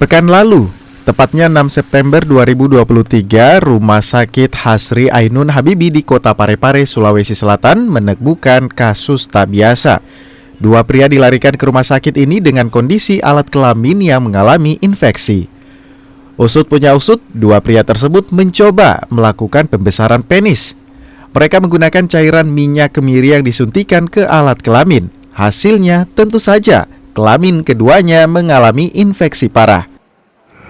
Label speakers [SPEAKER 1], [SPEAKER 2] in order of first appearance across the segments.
[SPEAKER 1] Pekan lalu, tepatnya 6 September 2023, Rumah Sakit Hasri Ainun Habibie di Kota Parepare, Sulawesi Selatan menemukan kasus tak biasa. Dua pria dilarikan ke rumah sakit ini dengan kondisi alat kelamin yang mengalami infeksi. Usut punya usut, dua pria tersebut mencoba melakukan pembesaran penis. Mereka menggunakan cairan minyak kemiri yang disuntikan ke alat kelamin. Hasilnya tentu saja kelamin keduanya mengalami infeksi parah.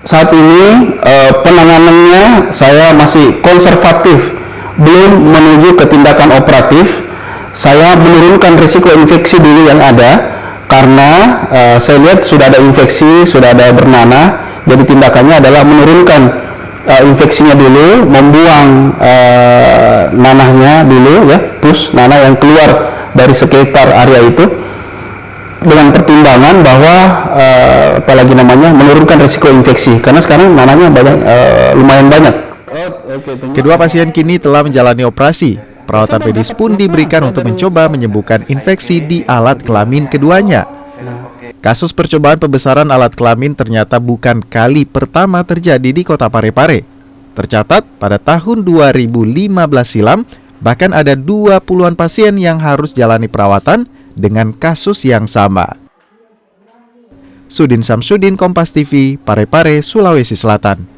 [SPEAKER 2] Saat ini penanganannya saya masih konservatif, belum menuju ke tindakan operatif. Saya menurunkan risiko infeksi dulu yang ada, karena saya lihat sudah ada infeksi, sudah ada bernanah. Jadi tindakannya adalah menurunkan infeksinya dulu, membuang nanahnya dulu, ya, pus nanah yang keluar dari sekitar area itu, dengan pertimbangan bahwa menurunkan risiko infeksi, karena sekarang nanahnya lumayan banyak.
[SPEAKER 1] Kedua pasien kini telah menjalani operasi. Perawatan medis pun diberikan untuk mencoba menyembuhkan infeksi di alat kelamin keduanya. Kasus percobaan pembesaran alat kelamin ternyata bukan kali pertama terjadi di Kota Parepare. Tercatat pada tahun 2015 silam, bahkan ada 20-an pasien yang harus jalani perawatan dengan kasus yang sama. Sudin Samsudin, Kompas TV, Parepare, Sulawesi Selatan.